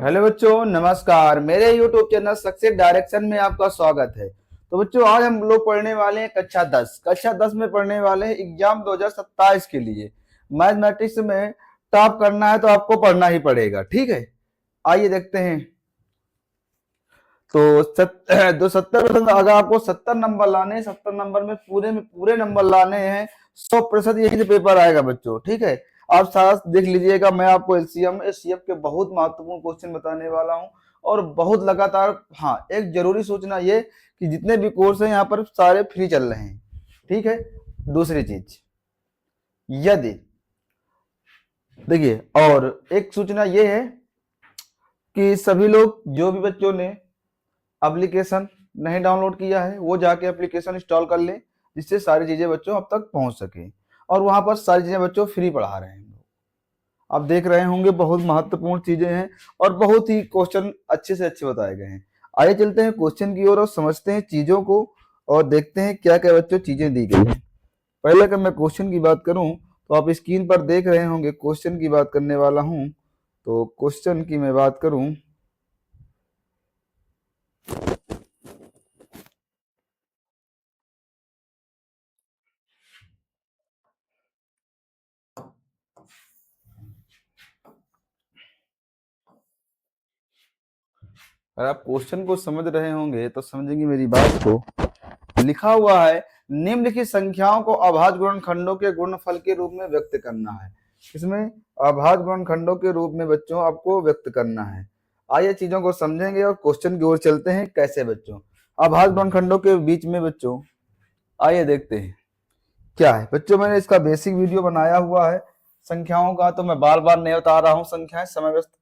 Hello बच्चों, नमस्कार। मेरे YouTube चैनल सक्सेस डायरेक्शन में आपका स्वागत है। तो बच्चों, आज हम लोग पढ़ने वाले हैं कक्षा 10 में पढ़ने वाले हैं एग्जाम 2027 के लिए। मैथमेटिक्स में टॉप करना है तो आपको पढ़ना ही पड़ेगा, ठीक है। आइए देखते हैं। तो 70%, अगर आपको 70 नंबर लाने हैं, 70 नंबर में पूरे नंबर लाने हैं, 100% यही से पेपर आएगा बच्चों, ठीक है। आप साथ देख लीजिएगा। मैं आपको एलसीएम एचसीएफ के बहुत महत्वपूर्ण क्वेश्चन बताने वाला हूं और बहुत लगातार। हाँ, एक जरूरी सूचना ये कि जितने भी कोर्स हैं यहाँ पर सारे फ्री चल रहे हैं, ठीक है। दूसरी चीज, यदि देखिए, और एक सूचना ये है कि सभी लोग, जो भी बच्चों ने एप्लीकेशन नहीं डाउनलोड किया है वो जाके एप्लीकेशन इंस्टॉल कर ले, जिससे सारी चीजें बच्चों अब तक पहुंच सके। और वहां पर सारी चीजें बच्चों फ्री पढ़ा रहे हैं। आप देख रहे होंगे, बहुत महत्वपूर्ण चीजें हैं और बहुत ही क्वेश्चन अच्छे से अच्छे बताए गए हैं। आइए चलते हैं क्वेश्चन की ओर और समझते हैं चीजों को और देखते हैं क्या क्या बच्चों चीजें दी गई हैं। पहले अगर मैं क्वेश्चन की बात करूं तो आप स्क्रीन पर देख रहे होंगे, क्वेश्चन की बात करने वाला हूं। तो क्वेश्चन की मैं बात करूं, अगर आप क्वेश्चन को समझ रहे होंगे तो समझेंगे मेरी बात को। लिखा हुआ है, निम्नलिखित संख्याओं को अभाज्य गुणनखंडों के गुणनफल के रूप में व्यक्त करना है। इसमें अभाज्य गुणनखंडों के रूप में बच्चों आपको व्यक्त करना है। आइए चीजों को समझेंगे और क्वेश्चन की ओर चलते हैं। कैसे बच्चों अभाज्य गुणनखंडों के बीच में बच्चों, आइए देखते हैं क्या है। बच्चों, मैंने इसका बेसिक वीडियो बनाया हुआ है संख्याओं का, तो मैं बार बार नहीं बता रहा हूँ। संख्याएं समय व्यस्त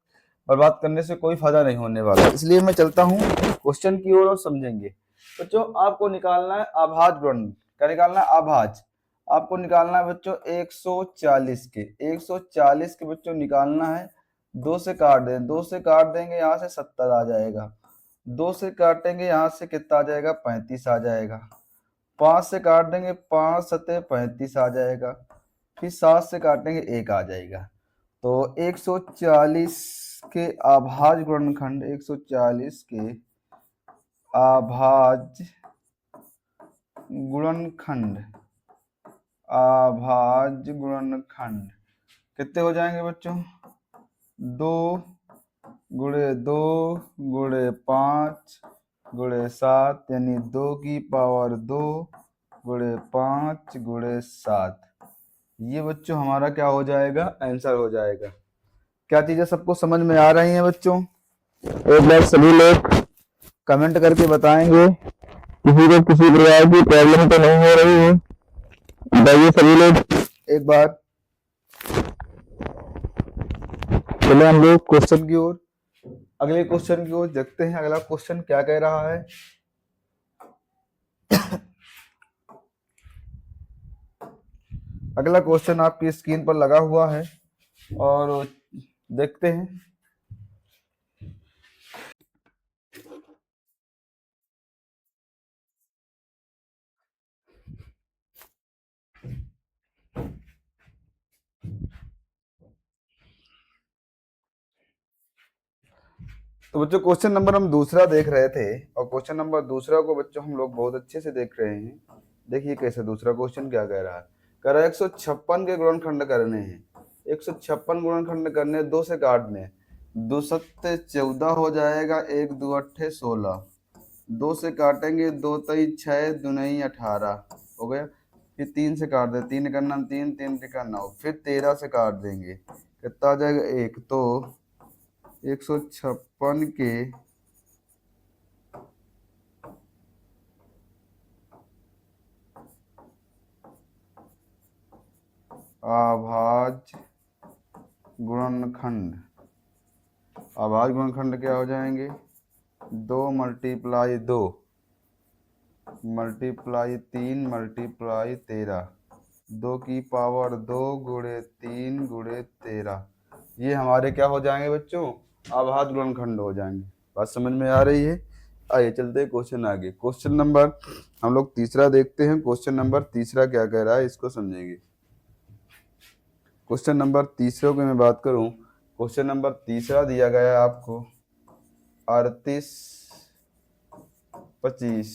बर्बाद करने से कोई फायदा नहीं होने वाला, इसलिए मैं चलता हूँ क्वेश्चन की ओर और समझेंगे। बच्चों, आपको निकालना है अभाज्य गुण। क्या निकालना है? अभाज्य। आपको निकालना है बच्चों 140 के 140 के बच्चों निकालना है। 2 से काट दें, 2 से काट देंगे यहाँ से 70 आ जाएगा। 2 से काटेंगे यहाँ से कितना आ जाएगा? 35 आ जाएगा। 5 से काट देंगे, 5 सते 35 आ जाएगा। फिर 7 से काटेंगे 1 आ जाएगा। तो 140 के अभाज्य गुणनखंड, 140 के अभाज्य गुणनखंड, अभाज्य गुणनखंड कितने हो जाएंगे बच्चों? 2 गुणे 2 गुणे 5 गुणे 7, यानी 2 की पावर 2 गुणे 5 गुणे 7। ये बच्चों हमारा क्या हो जाएगा? आंसर हो जाएगा। क्या चीजें सबको समझ में आ रही हैं बच्चों? एक बार सभी लोग कमेंट करके बताएंगे, किसी को किसी प्रकार की प्रॉब्लम तो नहीं हो रही है? बताइए सभी लोग एक बार। चलो हम लोग क्वेश्चन की ओर, अगले क्वेश्चन की ओर देखते हैं। अगला क्वेश्चन क्या कह रहा है? अगला क्वेश्चन आपकी स्क्रीन पर लगा हुआ है और देखते हैं। तो बच्चों, क्वेश्चन नंबर हम दूसरा देख रहे थे और क्वेश्चन नंबर दूसरा को बच्चों हम लोग बहुत अच्छे से देख रहे हैं। देखिए कैसे दूसरा क्वेश्चन क्या कह रहा है। कह रहा है 156 के गुणनखंड करने हैं। 156 गुणनखंड करने, 2 से काटने, 2 सत्ते 14 हो जाएगा, 1 2 अट्ठे 16। 2 से काटेंगे, 2 तई 6 दुनई 18 हो गया। फिर 3 से काट दे, 3 करना 3, 3 टिका 9। फिर 13 से काट देंगे, कितना आ जाएगा? 1। तो 156 के अभाज्य गुणनखंड, अभाज्य गुणनखंड क्या हो जाएंगे? 2 मल्टीप्लाई 2 मल्टीप्लाई 3 मल्टीप्लाई 13, 2 की पावर 2 गुणे 3 गुणे 13। ये हमारे क्या हो जाएंगे बच्चों? अभाज्य गुणनखंड हो जाएंगे। बात समझ में आ रही है? आइए चलते हैं क्वेश्चन आगे। क्वेश्चन नंबर हम लोग तीसरा देखते हैं। क्वेश्चन नंबर तीसरा क्या कह रहा है इसको समझेंगे। क्वेश्चन नंबर तीसरे की मैं बात करूं, क्वेश्चन नंबर तीसरा दिया गया है आपको 38 25।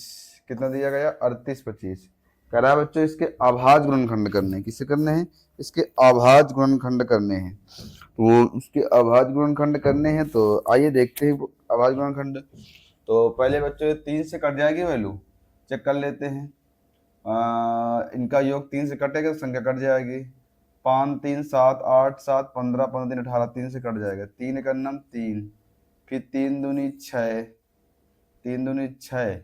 कितना दिया गया? 38 25। कह रहा है बच्चों इसके अभाज्य गुणनखंड करने हैं। किसे करने हैं? इसके अभाज्य गुणनखंड करने हैं। तो इसके अभाज्य गुणनखंड करने हैं, तो आइए देखते हैं अभाज्य गुणनखंड। तो पहले बच्चों 3 से कट जाएगी वैल्यू, चेक कर लेते हैं। इनका योग 3 से कटेगा तो संख्या कट जाएगी। 5 3 7 8 7 15 15 3 18, 3 से कट जाएगा। 3 एक अन्नम 3, फिर 3 दूनी 6, 3 दूनी 6,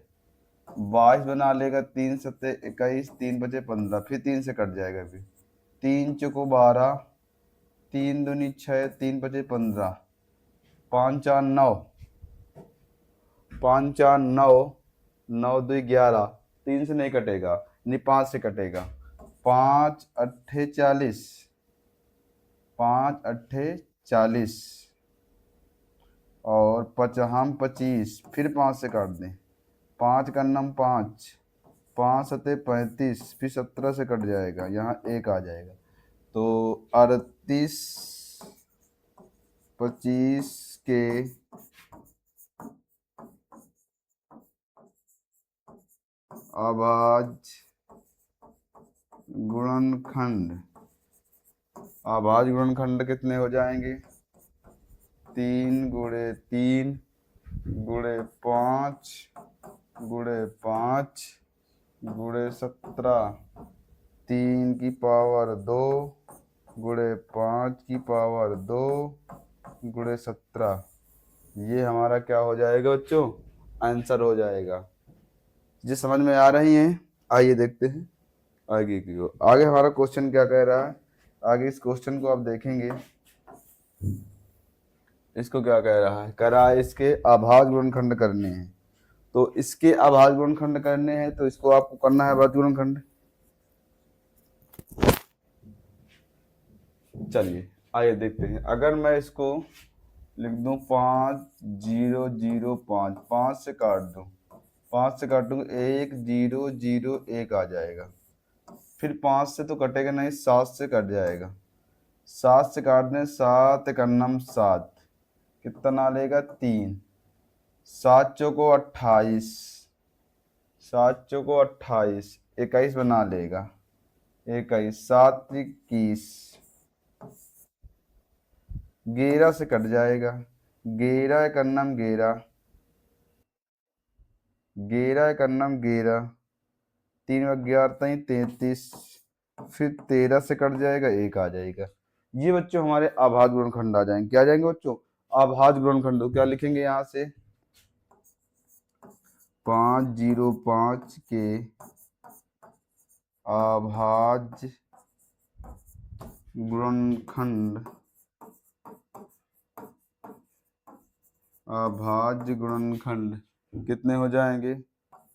22 बना लेगा। 3 सत्ते 21, 3 बचे 15, फिर 3 से कट जाएगा। फिर 3 चौको 12, 3 दूनी 6, 3 बचे 15, 5 4 9, 5 4 9, 9 2 11, 3 से नहीं कटेगा, नहीं 5 से कटेगा। 5 अट्ठे 40, 5 अट्ठे 40 और 5 हम 25, फिर 5 से काट दें। 5 का नम 5, 5 सत्ते 35, फिर 17 से कट जाएगा, यहाँ 1 आ जाएगा। तो 38 25 के अभाज्य गुणनखंड, अभाज्य गुणनखंड कितने हो जाएंगे? 3 गुणे 3 गुणे 5 गुणे 5 गुणे 17, 3 की पावर 2 गुणे 5 की पावर 2 गुणे 17। ये हमारा क्या हो जाएगा बच्चों? आंसर हो जाएगा। ये समझ में आ रही हैं? आइए देखते हैं आगे की ओर। आगे हमारा क्वेश्चन क्या कह रहा है? आगे इस क्वेश्चन को आप देखेंगे, इसको क्या कह रहा है? कह रहा है इसके अभाज्य गुणनखंड करने हैं। तो इसके अभाज्य गुणनखंड करने हैं, तो इसको आपको करना है अभाज्य गुणनखंड। चलिए आइए देखते हैं। अगर मैं इसको लिख दूं 5 0 0 5, 5 से काट दूं, 5 से काटूंगा 1 0 0 1 आ जाएगा। फिर 5 से तो कटेगा नहीं, 7 से कट जाएगा। 7 से काट दें, 7 एक अन्नम 7, कितना लेगा? 3, 7 चौको 28, 7 चौको 28, 21 बना लेगा। 21 7 21, 11 से कट जाएगा। 11 एक अन्नम 11, 11 एक अन्नम 11, 3 11 33, फिर 13 से कट जाएगा, 1 आ जाएगा। ये बच्चों हमारे अभाज्य गुणनखंड आ जाएंगे। क्या आ जाएंगे बच्चों? अभाज्य गुणनखंड। तो क्या लिखेंगे यहाँ से? 5 0 5 के अभाज्य गुणनखंड, अभाज्य गुणनखंड कितने हो जाएंगे?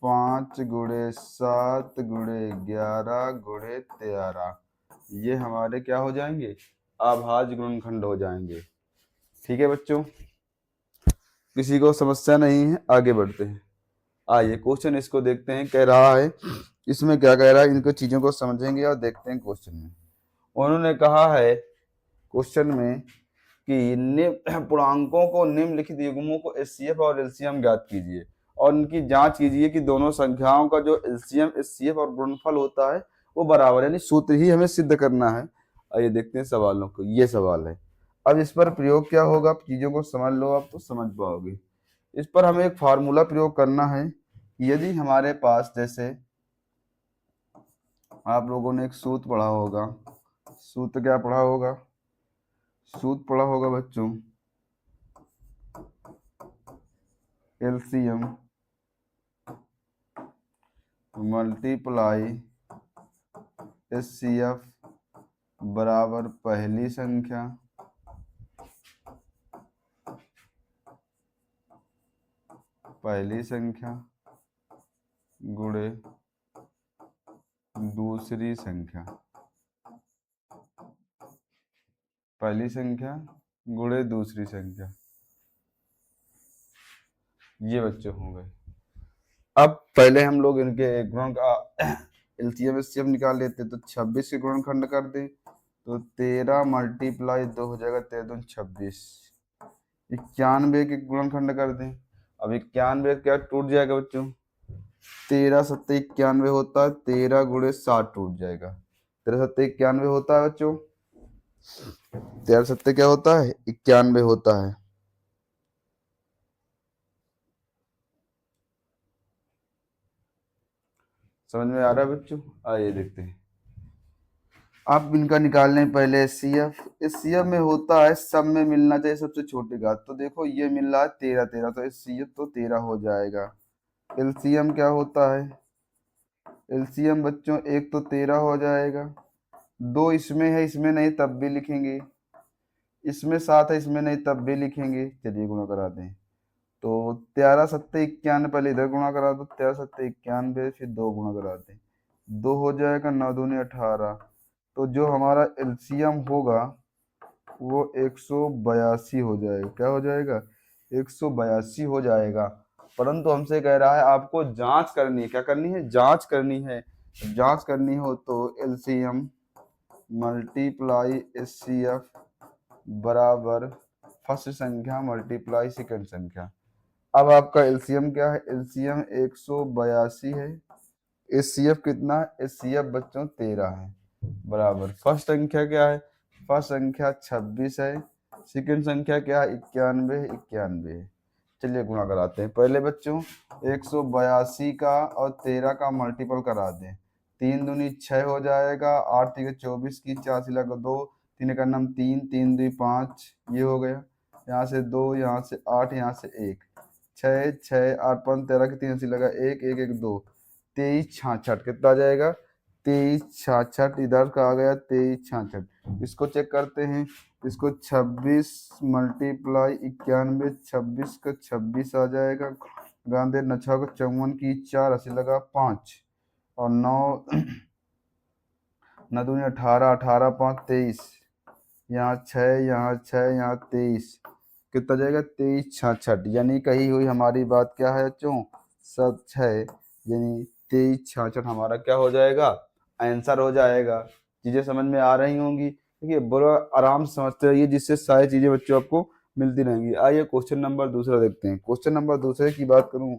5 गुणे 7 गुणे 11 गुणे 13। ये हमारे क्या हो जाएंगे? अभाज्य गुणनखंड हो जाएंगे। ठीक है बच्चों, किसी को समस्या नहीं है? आगे बढ़ते हैं। आइए क्वेश्चन इसको देखते हैं। कह रहा है इसमें क्या कह रहा है, इनको चीजों को समझेंगे और देखते हैं क्वेश्चन में। उन्होंने कहा है क्वेश्चन में कि पूर्णांकों को निम्नलिखित युग्मों को एचसीएफ और एलसीएम ज्ञात कीजिए और उनकी जांच कीजिए कि दोनों संख्याओं का जो एलसीएम एचसीएफ और गुणनफल होता है वो बराबर है। यानी सूत्र ही हमें सिद्ध करना है। आइए देखते हैं सवालों को। ये सवाल है, अब इस पर प्रयोग क्या होगा? चीजों को समझ लो, आप तो समझ पाओगे। इस पर हमें एक फार्मूला प्रयोग करना है। यदि हमारे पास, जैसे आप लोगों ने एक सूत्र पढ़ा होगा, सूत्र क्या पढ़ा होगा? सूत्र पढ़ा होगा बच्चों, एलसीएम मल्टीप्लाई एचसीएफ बराबर पहली संख्या गुणे दूसरी संख्या, पहली संख्या गुणे दूसरी संख्या। ये बच्चे हो गए। अब पहले हम लोग इनके गुणन का एलसीएम एचसीएफ निकाल लेते, तो 26 के गुणनखंड कर दें तो 13 मल्टीप्लाई 2 हो जाएगा 13 दूनी 26। 91 के गुणनखंड कर दें। अब 91 क्या टूट जाएगा बच्चों, 13 सत्ते 91 होता है, 13 गुणे 7 टूट जाएगा, 13 सत्ते 91 होता है बच्चों, 13 सत्ते क्या होता है 91 होता है। समझ में आ रहा है बच्चों? आइए देखते हैं। आप इनका निकाल लें पहले एचसीएफ। एचसीएफ में होता है सब में मिलना चाहिए सबसे छोटी घात, तो देखो ये मिल रहा है 13 13, तो एचसीएफ तो 13 हो जाएगा। एलसीएम क्या होता है, एलसीएम बच्चों एक तो 13 हो जाएगा, 2 इसमें है इसमें नहीं तब भी लिखेंगे, इसमें 7 है इसमें नहीं तब भी लिखेंगे। चलिए गुणा करा दें। तो 13 सत्ते 91, पहले इधर गुणा करा दो, 13 सत्ते 91, फिर 2 गुणा करा दें, 2 हो जाएगा, 9 दूनी 18। तो जो हमारा एलसीएम होगा वो 182 हो जाएगा। क्या हो जाएगा, 182 हो जाएगा। परंतु हमसे कह रहा है आपको जांच करनी है, क्या करनी है, जांच करनी है। जांच करनी हो तो एलसीएम मल्टीप्लाई एचसीएफ बराबर फर्स्ट संख्या मल्टीप्लाई सेकंड संख्या। अब आपका एलसीएम क्या है, एलसीएम 182 है, एचसीएफ कितना, एचसीएफ बच्चों 13 है, बराबर फर्स्ट संख्या क्या है, फर्स्ट संख्या 26 है, सेकंड संख्या क्या है 91 91 है। चलिए गुणा कराते हैं। पहले बच्चों 182 का और 13 का मल्टीपल करा दें, 3 दूनी 6 हो जाएगा, 8 तीन 24 की 4 सिला को 2, 3 का नाम 3, 3 2 5, ये हो गया, यहाँ से 2, यहाँ से 8, यहाँ से 1, 6 6 8 5 13 की 3 लगा 1 1 1 2, 23 66 कितना आ जाएगा, 23 66 इधर का आ गया 23 66। इसको चेक करते हैं, इसको 26 मल्टीप्लाई 91, 26 का 26 आ जाएगा, गांधे नछा को 54 की 4 अस्सी लगा 5 और 9 9 दूनी 18, 18 5 23, यहाँ 6 यहाँ 6 यहाँ 23, कितना जाएगा 23 66। यानी कही हुई हमारी बात क्या है बच्चों, सच है, यानी 23 66 हमारा क्या हो जाएगा, आंसर हो जाएगा। चीजें समझ में आ रही होंगी, देखिए बड़ा आराम से समझते रहिए, जिससे सारी चीजें बच्चों आपको मिलती रहेंगी। आइए क्वेश्चन नंबर दूसरा देखते हैं। क्वेश्चन नंबर दूसरे की बात करूं,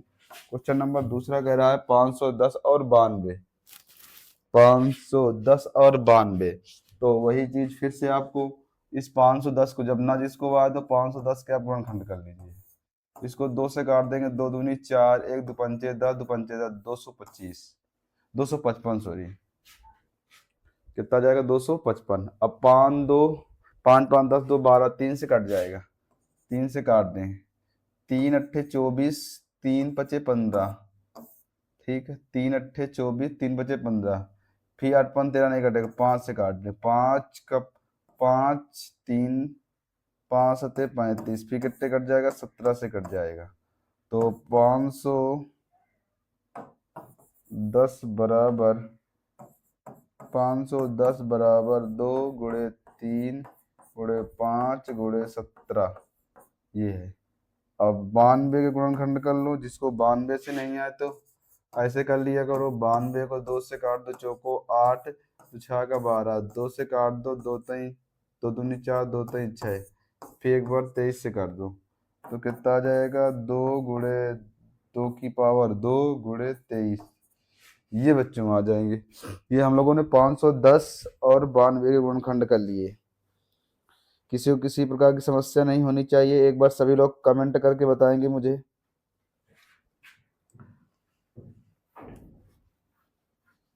क्वेश्चन नंबर दूसरा कह रहा है 510 और 92, 510 और 92। तो वही चीज फिर से आपको, इस 510 को जब ना जिसको आए तो 510 के आप गुणनखंड कर लीजिए, इसको 2 से काट देंगे, 2 दूनी 4, 1 दो पंचे 10, 2 पंचे 10, 225 255 सॉरी, कितना जाएगा 255। अब 5 2 5 5 10 2 12, 3 से कट जाएगा, 3 से काट दें, 3 अट्ठे 24, 3 पचे 15, ठीक है, 3 अट्ठे 24, 3 बचे 15, फिर 8 5 13 नहीं कटेगा, 5 से काट दें, 5 का 5 3 5 सत्ते 35, फिर कितने कट जाएगा 17 से कट जाएगा। तो 510 बराबर 510 बराबर 2 गुणे 3 गुणे 5 गुणे 17, ये है। अब 92 के गुणनखंड कर लो, जिसको 92 से नहीं आए तो ऐसे कर लिया करो, 92 को 2 से काट दो, चौको 8, तो 6 का 12, 2 से काट दो, 2 तीन 2 दूनी 4, 2 तीन 6, फिर एक बार 23 से कर दो, तो कितना आ जाएगा 2 गुणे 2 की पावर 2 गुणे 23, ये बच्चों आ जाएंगे। ये हम लोगों ने 510 और 92 के गुणनखंड कर लिए। किसी को किसी प्रकार की समस्या नहीं होनी चाहिए, एक बार सभी लोग कमेंट करके बताएंगे मुझे।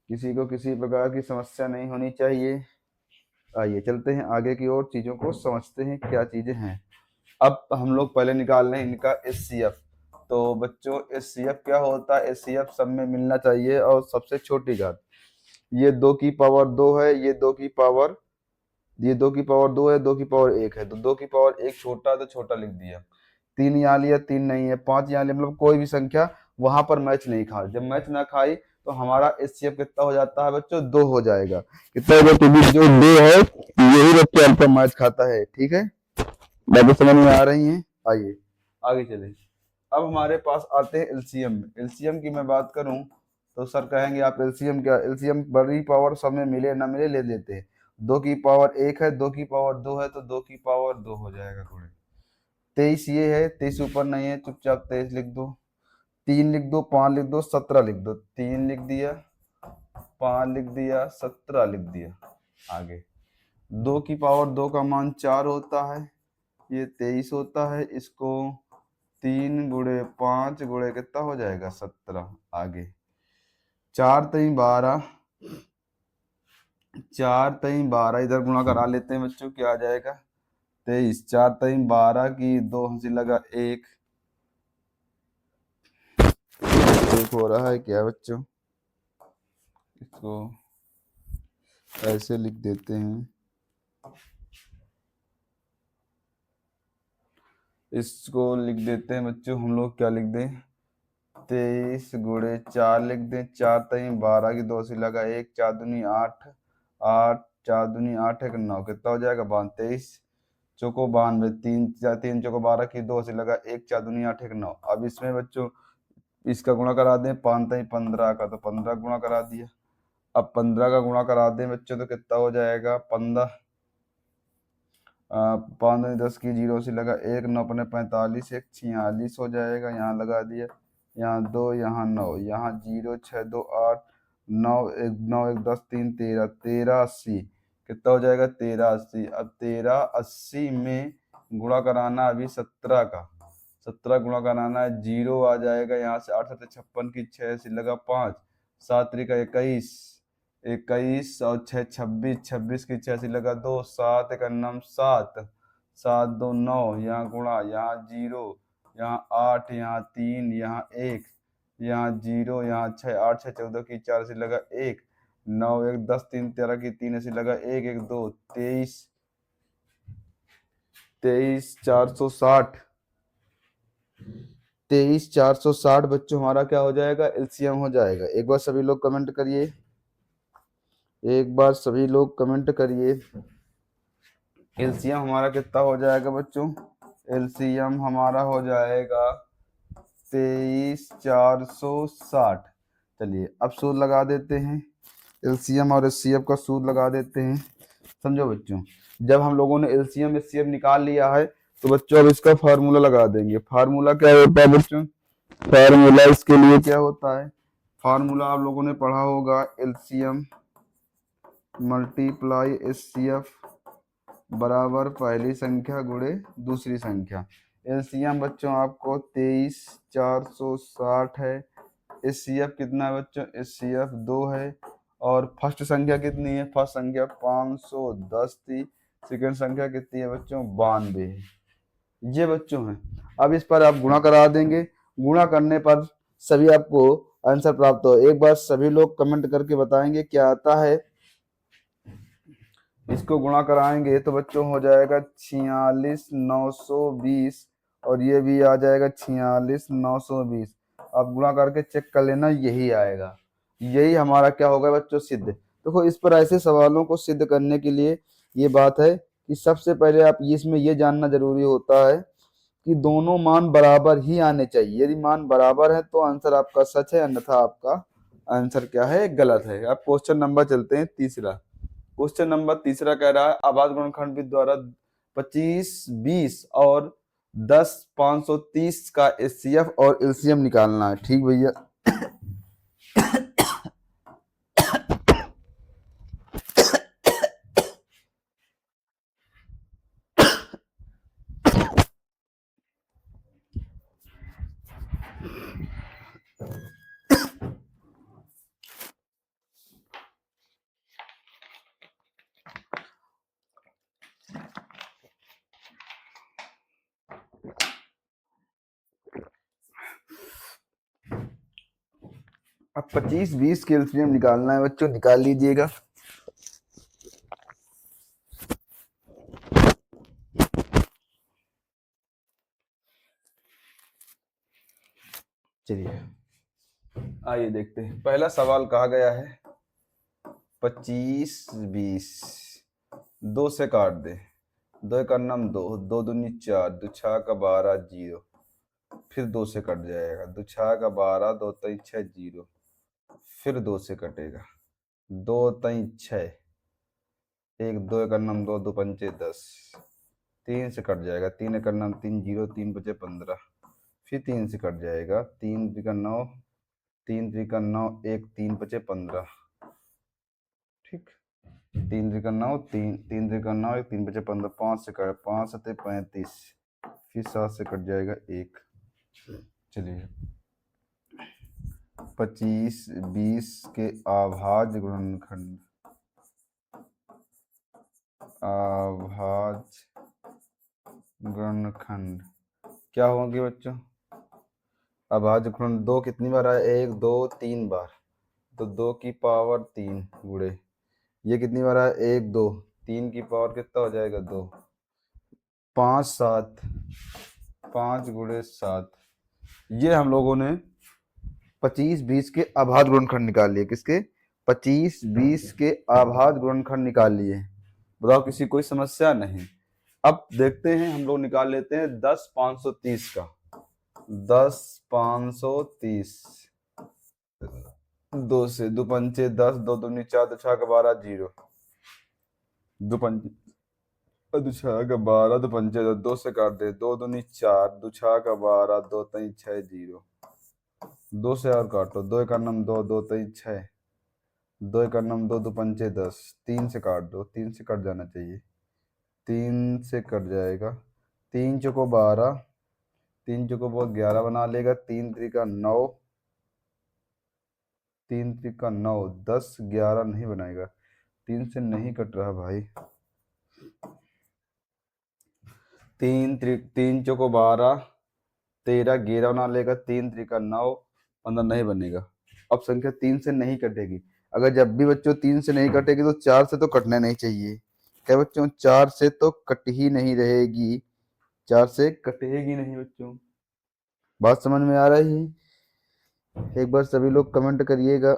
किसी को किसी प्रकार की समस्या नहीं होनी चाहिए। आइए चलते हैं आगे की ओर, चीजों को समझते हैं क्या चीजें हैं। अब हम लोग पहले निकाल रहे हैं इनका एचसीएफ। तो बच्चों एचसीएफ क्या होता है, एचसीएफ सब में मिलना चाहिए और सबसे छोटी घात। ये 2 की पावर 2 है, ये 2 की पावर 2 है, 2 की पावर 1 है, तो 2 की पावर 1 छोटा है तो छोटा लिख दिया। 3 यहाँ लिया 3 नहीं है, 5 यहाँ लिया, मतलब कोई भी संख्या वहां पर मैच नहीं खा, जब मैच ना खाई तो हमारा एचसीएफ कितना हो जाता है बच्चों, 2 हो जाएगा। कितना होगा, तो जो 2 है यही बच्चों अल्फा मैच खाता है, ठीक है, बातें समझ में आ रही हैं। आइए आगे चले। अब हमारे पास आते हैं एलसीएम। एलसीएम की मैं बात करूं तो सर कहेंगे आप एलसीएम क्या, एलसीएम बड़ी पावर सब में मिले ना मिले ले लेते हैं। 2 की पावर 1 है, 2 की पावर 2 है, तो 2 की पावर 2 हो जाएगा गुणे। 23 ये है, 23 ऊपर नहीं है, चुपचाप 23 लिख दो, 3 लिख दो, 5 लिख दो, 17 लिख दो, 3 लिख दिया, 5 लिख दिया, 17 लिख दिया। आगे 2 की पावर 2 का मान 4 होता है, ये 23 होता है, इसको 3 गुणे 5 गुणे कितना हो जाएगा 17। आगे 4 3 12, 4 3 12 इधर गुणा करा लेते हैं बच्चों, क्या आ जाएगा 23, 4 3 12 की 2 हंसी लगा 1 हो रहा है क्या बच्चों, इसको ऐसे लिख देते हैं, इसको लिख देते हैं बच्चों हम लोग, क्या लिख दें 23 गुणे 4 लिख दें, 4 3 12 की 2 से लगा 1, 4 दूनी 8, 8 4 दूनी 8 1 9, कितना हो जाएगा 23 चौको 92, 3 चौको 12 की 2 से लगा 1, 4 दूनी 8 1 9। अब इसमें बच्चों इसका गुणा करा दें, 5 3 15 का, तो 15 गुणा करा दिया। अब 15 का गुणा करा दें बच्चों तो कितना हो जाएगा 15, 5 10 की 0 से लगा 1 9 अपने 45 1 46 हो जाएगा, यहाँ लगा दिया, यहाँ 2 यहाँ 9, यहाँ 0 6 2 8 9 1 10 3 13 13 80, कितना हो जाएगा 13 80। अब 13 80 में गुणा कराना अभी 17 का, 17 गुणा कराना है, 0 आ जाएगा यहाँ से, 8 7 56 की 6 से लगा 5, 7 3 का 21, 21 और 6 26, 26 की 6 से लगा 2, 7 1 9 7, 7 2 9, यहाँ गुणा, यहाँ 0, यहाँ 8, यहाँ 3, यहाँ 1, यहाँ 0, यहाँ 6, 8 6 14 की 4 से लगा 1, 9 1 10 3 13 की 3 से लगा 1 1 2, 23 23 460, 23 460 बच्चों हमारा क्या हो जाएगा एलसीएम हो जाएगा। एक बार सभी लोग कमेंट करिए, एक बार सभी लोग कमेंट करिए, एलसीएम हमारा कितना हो जाएगा बच्चों, एलसीएम हमारा हो जाएगा 23 460। चलिए अब सूत्र लगा देते हैं, एलसीएम और एचसीएफ का सूत्र लगा देते हैं। समझो बच्चों, जब हम लोगों ने एलसीएम एचसीएफ निकाल लिया है तो बच्चों अब इसका फार्मूला लगा देंगे। फार्मूला क्या होता है बच्चों, फार्मूला इसके लिए क्या होता है, फार्मूला आप लोगों ने पढ़ा होगा, एलसीएम मल्टीप्लाई एचसीएफ बराबर पहली संख्या गुणे दूसरी संख्या। एलसीएम बच्चों आपको 23 460 है, एचसीएफ कितना है बच्चों, एचसीएफ 2 है, और फर्स्ट संख्या कितनी है, फर्स्ट संख्या 510 थी, सेकंड संख्या कितनी है बच्चों 92 है। ये बच्चों है, अब इस पर आप गुणा करा देंगे, गुणा करने पर सभी आपको आंसर प्राप्त हो। एक बार सभी लोग कमेंट करके बताएंगे क्या आता है। इसको गुणा कराएंगे तो बच्चों हो जाएगा 46,920 और ये भी आ जाएगा 46,920। अब गुणा करके चेक कर लेना, यही आएगा, यही हमारा क्या होगा बच्चों सिद्ध। देखो इस पर ऐसे सवालों को सिद्ध करने के लिए ये बात है कि सबसे पहले आप इसमें ये जानना जरूरी होता है कि दोनों मान बराबर ही आने चाहिए। यदि मान बराबर है तो आंसर आपका सच है, अन्यथा आपका आंसर क्या है गलत है। अब क्वेश्चन नंबर चलते हैं तीसरा। क्वेश्चन नंबर तीसरा कह रहा है आभाज्य गुणनखंड विधि द्वारा 25 20 और 10 530 का एचसीएफ और एलसीएम निकालना है। ठीक भैया, अब 25 20 के एलसीएम निकालना है बच्चों, निकाल लीजिएगा। चलिए आइए देखते हैं, पहला सवाल कहा गया है 25 20 2 से काट दे, 2 का नाम 2, 2 दूनी 4, 2 6 का 12 0, फिर 2 से कट जाएगा, 2 6 का 12, 2 3 6 0, फिर 2 से कटेगा, 2 3 6, एक, दो एक अन्नम दो, दो पंचे 10, 3 से कट जाएगा, 3 एक अन्नम 3, 0, 3 बचे 15, फिर 3 से कट जाएगा, 3 त्रिका 9, 3 त्रिका 9, 1, 3 बचे 15, ठीक, 3 त्रिका 9, 3 त्रिका 9, 1, 3 बचे 15, 5 से कट, 5 सत्ते 35, फिर 7 से कट जाएगा 1। चलिए 25 20 के अभाज्य गुणनखंड, अभाज्य गुणनखंड क्या होंगे बच्चों? अभाज्य गुणनखंड 2 कितनी बार आया? 1 2 3 बार, तो 2 की पावर 3 गुणे, ये कितनी बार आया? 1 2, 3 की पावर कितना हो जाएगा? 2, 5 7, 5 गुणे 7। ये हम लोगों ने 25 20 के अभाज्य गुणनखंड निकाल लिए। किसके? 25 20 के अभाज्य गुणनखंड निकाल लिए। बताओ किसी कोई समस्या? नहीं। अब देखते हैं, हम लोग निकाल लेते हैं 10 530 का। 10 530, 2 से, दो पंचे 10, 2 दूनी 4, 2 छक्का 12, 0, 2 पंचे 2 छक्का 12, 2 पंचे 2 से काट दे, 2 दूनी 4, 2 छक्का 12, 2 3 6, 0, 2 से और काटो, 2 एक अन्नम 2, 2 3 6, 2 एक अन्नम 2, 2 पंचे 10, 3 से काट दो, 3 से कट जाना चाहिए, 3 से कट जाएगा, 3 चौको 12, 3 चौको 11 बना लेगा, 3 त्रिका 9, 3 त्रिका 9, 10 11 नहीं बनाएगा, 3 से नहीं कट रहा भाई, 3 चौको 12, 13 11 बना लेगा, 3 त्रिका 9, 15 नहीं बनेगा। अब संख्या 3 से नहीं कटेगी। अगर जब भी बच्चों 3 से नहीं कटेगी तो 4 से तो कटना नहीं चाहिए। क्या बच्चों? 4 से तो कट ही नहीं रहेगी, 4 से कटेगी नहीं बच्चों। बात समझ में आ रही है? एक बार सभी लोग कमेंट करिएगा।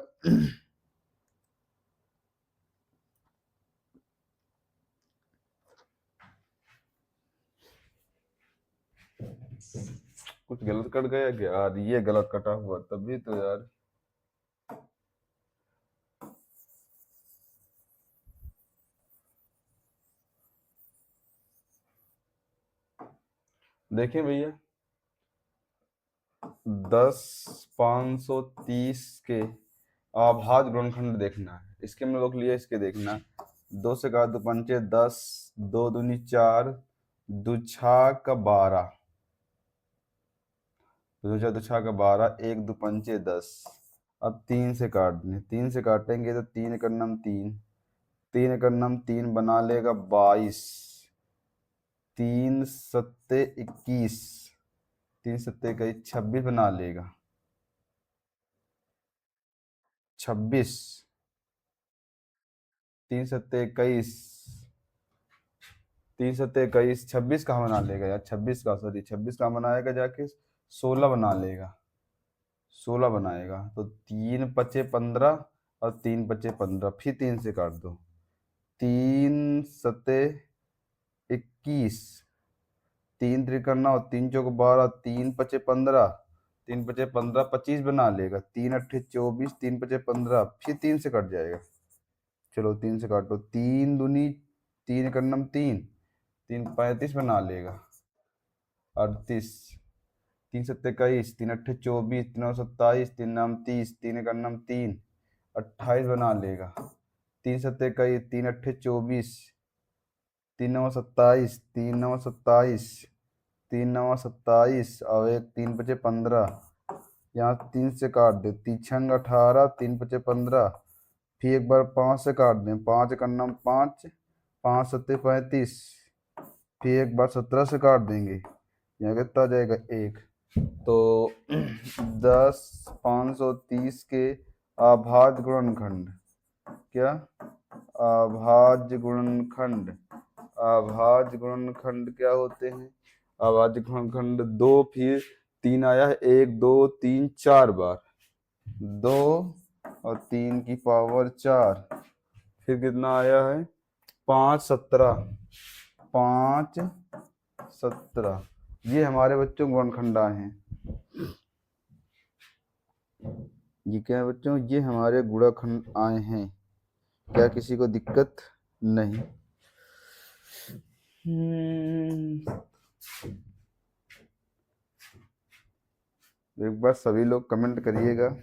कुछ गलत कट गया क्या यार? ये गलत कटा हुआ तभी तो यार। देखिए भैया, 10 530 के अभाज्य गुणनखंड देखना है। इसके हम लोग लिए इसके देखना, 2 से का 2 पंचे 10, 2 दूनी 4, 2 छक्का 12, 2 छक्का 12, 1 2 पंचे 10। अब 3 से काट दें, 3 से काटेंगे तो 3 एक अन्नम 3, 3 एक अन्नम 3 बना लेगा 22, 3 सत्ते 21, 3 सत्ते 21, 26 बना लेगा, 26, 3 सत्ते 21, 3 सत्ते 21, 26 कहाँ बना लेगा यार? 26 का, सॉरी 26 कहाँ बनाएगा जाके? 16 बना लेगा, 16 बनाएगा, तो 3 पचे 15 और 3 पचे 15, फिर 3 से काट दो, 3 सत्ते 21, 3 त्रिका 9, 3 चौक 12, 3 पचे 15, 3 पचे 15, 25 बना लेगा, 3 अट्ठे 24, 3 पचे 15, फिर 3 से कट जाएगा। चलो 3 से काटो, 3 दूनी 3 एक अन्नम 3, 3 35 बना लेगा, 38, 3 सत्ते 21, 3 अट्ठे 24, 3 नौ 27, 3 नाम 30, 3 एक अन्नम 3, 28 बना लेगा, 3 सत्ते 21, 3 अट्ठे 24, 3 नौ 27, 3 नौ 27, 3 नौ 27 और 1 3 पचे 15, यहाँ 3 से काट दे, 3 छंग 18, 3 पचे 15, फिर एक बार 5 से काट दें, 5 एक अन्नम 5, 5 सत्ते 35, फिर एक बार 17 से काट देंगे, यहाँ कितना आ जाएगा? 1। तो 10 530 के अभाज्य गुणनखंड, क्या? अभाज्य गुणनखंड, अभाज्य गुणनखंड क्या होते हैं? अभाज्य गुणनखंड 2, फिर 3 आया है, 1 2 3 4 बार, 2 और 3 की पावर 4, फिर कितना आया है? 5 17, 5 17, ये हमारे बच्चों गुणनखंड आए हैं। ये क्या है बच्चों? ये हमारे गुणनखंड आए हैं। क्या किसी को दिक्कत? नहीं। हम्म, एक बार सभी लोग कमेंट करिएगा।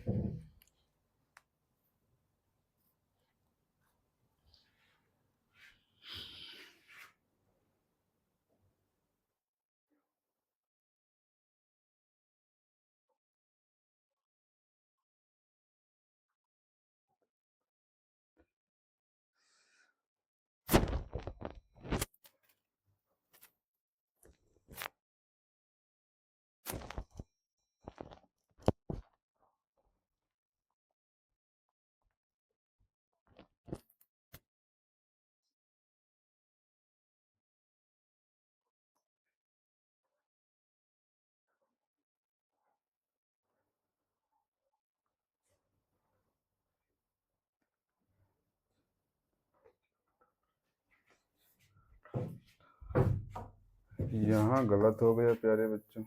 यहाँ गलत हो गया प्यारे बच्चों,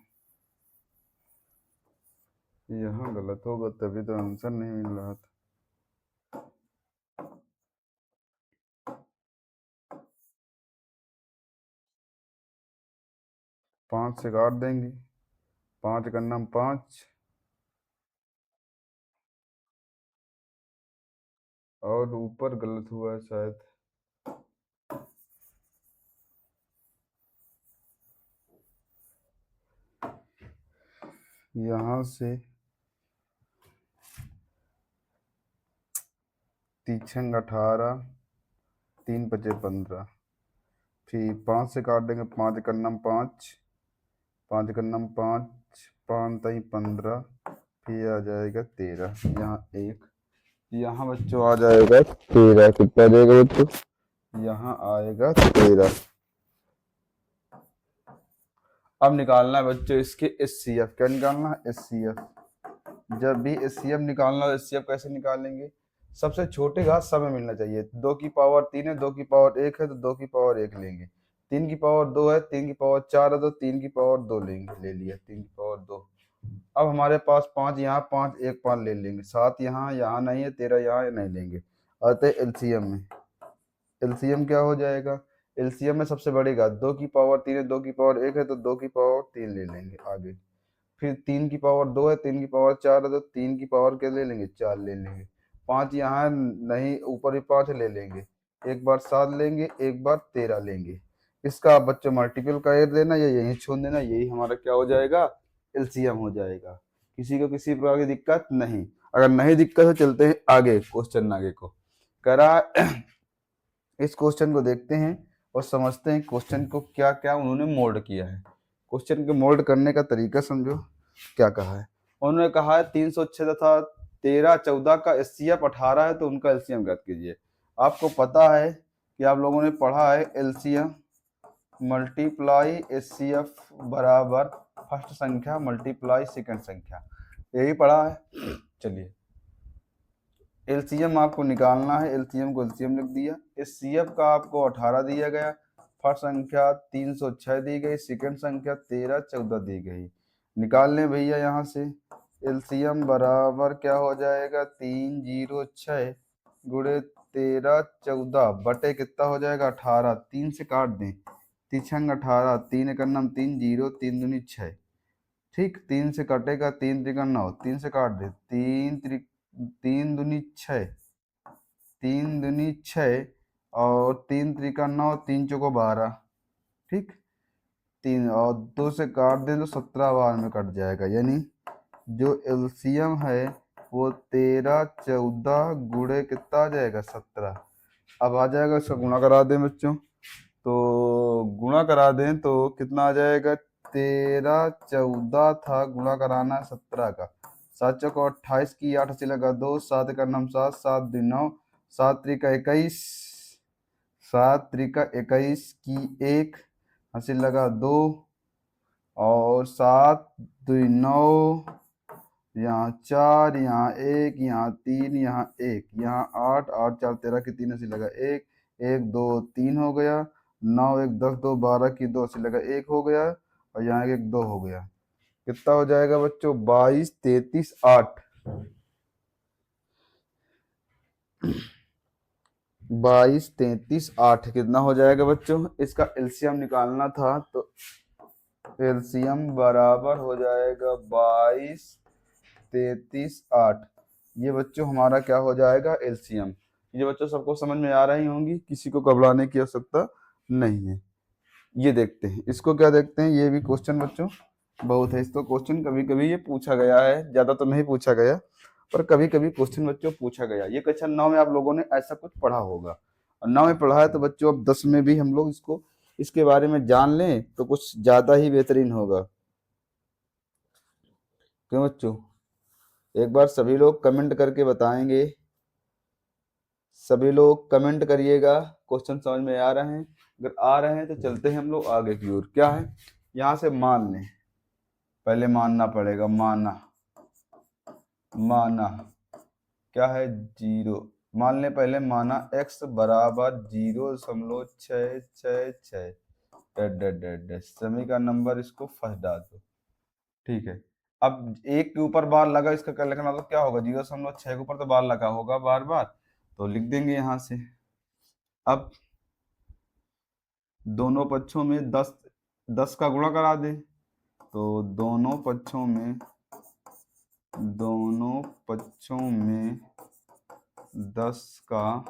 यहाँ गलत होगा तभी तो आंसर नहीं मिल रहा था। 5 से काट देंगे, 5 का नाम 5, और ऊपर गलत हुआ है शायद। यहाँ से तीछंग 18, 3 बचे 15, फिर 5 से काट देंगे, 5 का नाम 5, 5 का नाम 5, 5 तई 15, फिर आ जाएगा 13, यहाँ 1, यहाँ बच्चों आ जाएगा 13, कितना देगा बच्चों, यहाँ आएगा 13। अब निकालना है बच्चों इसके एचसीएफ। क्या निकालना है? एचसीएफ। जब भी एचसीएफ निकालना है, एचसीएफ कैसे निकालेंगे? सबसे छोटे घात सब में मिलना चाहिए। 2 की पावर 3 है, 2 की पावर 1 है तो 2 की पावर 1 लेंगे। 3 की पावर 2 है, 3 की पावर 4 है तो 3 की पावर 2 लेंगे, ले लिया 3 की पावर 2। अब हमारे पास 5 यहाँ, 5 एक 5 ले लेंगे, 7 यहाँ, यहाँ नहीं है, 13 यहाँ नहीं लेंगे। आते एलसीएम में। एलसीएम क्या हो जाएगा? एलसीएम में सबसे बड़ी घात 2 की पावर 3 है, 2 की पावर 1 है तो 2 की पावर 3 ले लेंगे आगे। फिर 3 की पावर 2 है, 3 की पावर 4 है तो 3 की पावर क्या ले लेंगे? 4 ले लेंगे। 5 यहाँ नहीं, ऊपर भी 5 ले लेंगे। एक बार 7 लेंगे, एक बार 13 लेंगे। इसका आप बच्चों मल्टीपल कर देना या यहीं छोड़ देना, यही हमारा क्या हो जाएगा? एलसीएम हो जाएगा। किसी को किसी प्रकार की दिक्कत नहीं? अगर नहीं दिक्कत है चलते हैं आगे, क्वेश्चन आगे को करा। इस क्वेश्चन को देखते हैं और समझते हैं क्वेश्चन को क्या क्या उन्होंने मोल्ड किया है। क्वेश्चन के मोल्ड करने का तरीका समझो। क्या कहा है उन्होंने? कहा है 306 तथा 13 14 का एचसीएफ 18 है तो उनका एलसीएम ज्ञात कीजिए। आपको पता है कि आप लोगों ने पढ़ा है एलसीएम मल्टीप्लाई एचसीएफ बराबर फर्स्ट संख्या मल्टीप्लाई सेकंड संख्या, यही पढ़ा है। चलिए एलसीएम आपको निकालना है, एलसीएम को एलसीएम लिख दिया। एचसीएफ का आपको 18 दिया गया, फर्स्ट संख्या 306 दी गई, सेकंड संख्या 13 14 दी गई। निकाल लें भैया यहाँ से। एलसीएम बराबर क्या हो जाएगा? 306 गुणे 13 14 बटे कितना हो जाएगा? 18। 3 से काट दें, तिछंग 18, 3 का नाम 3 0, 3 दूनी 6। ठीक, 3 से कटेगा, 3 त्रिका 9, 3 से काट दे, 3 दूनी 6, 3 दूनी 6 और 3 त्रिका 9, 3 चौको 12। ठीक, 3 और 2 से काट दें तो 17 बार में कट जाएगा, यानी जो एलसीएम है वो 13 14 गुणे कितना आ जाएगा? 17। अब आ जाएगा, इसका गुणा करा दें बच्चों, तो गुणा करा दें तो कितना आ जाएगा? 13 14 था, गुणा कराना 17 का। 7 चौको 28 की 8 से लगा 2, 7 का नाम 7, 7 2 9, 7 त्रिका 21, 7 त्रिका 21 की 1 हंसी लगा 2, और 7 2 9, यहाँ 4, यहाँ 1, यहाँ 3, यहाँ 1, यहाँ 8, 8 4 13 की 3 हंसी लगा 1, 1 2 3 हो गया, 9 1 10 2 12 की 2 हंसी लगा 1 हो गया, और यहाँ 1 2 हो गया। कितना हो जाएगा बच्चों? 22 33 8। 22, 33, 8 कितना हो जाएगा बच्चों? इसका एलसीएम निकालना था तो एलसीएम बराबर हो जाएगा 22, 33, 8। ये बच्चों हमारा क्या हो जाएगा? एलसीएम। ये बच्चों सबको समझ में आ रही होंगी, किसी को घबराने की आवश्यकता नहीं है। ये देखते हैं, इसको क्या देखते हैं, ये भी क्वेश्चन बच्चों बहुत है। इसको क्वेश्चन कभी कभी ये पूछा गया है, ज्यादा तो नहीं पूछा गया, पर कभी कभी क्वेश्चन बच्चों पूछा गया। ये क्वेश्चन 9 में आप लोगों ने ऐसा कुछ पढ़ा होगा, और 9 में पढ़ा है तो बच्चों अब 10 में भी हम लोग इसको इसके बारे में जान लें तो कुछ ज्यादा ही बेहतरीन होगा। क्यों बच्चों? एक बार सभी लोग कमेंट करके बताएंगे, सभी लोग कमेंट करिएगा क्वेश्चन समझ में आ रहे हैं। अगर आ रहे हैं तो चलते हैं हम लोग आगे की ओर। क्या है, यहाँ से मान लें, पहले मानना पड़ेगा, माना माना क्या है? 0। मान लें पहले, माना x बराबर 0.666। समी का नंबर, इसको फर्स्ट डाल दो। ठीक है, अब एक के ऊपर बार लगा, इसका क्या लिखना, मतलब क्या होगा? 0.6 के ऊपर तो बार लगा होगा बार बार, तो लिख देंगे यहाँ से। अब दोनों पक्षों में 10 10 का गुणा करा दे, तो दोनों पक्षों में 10 का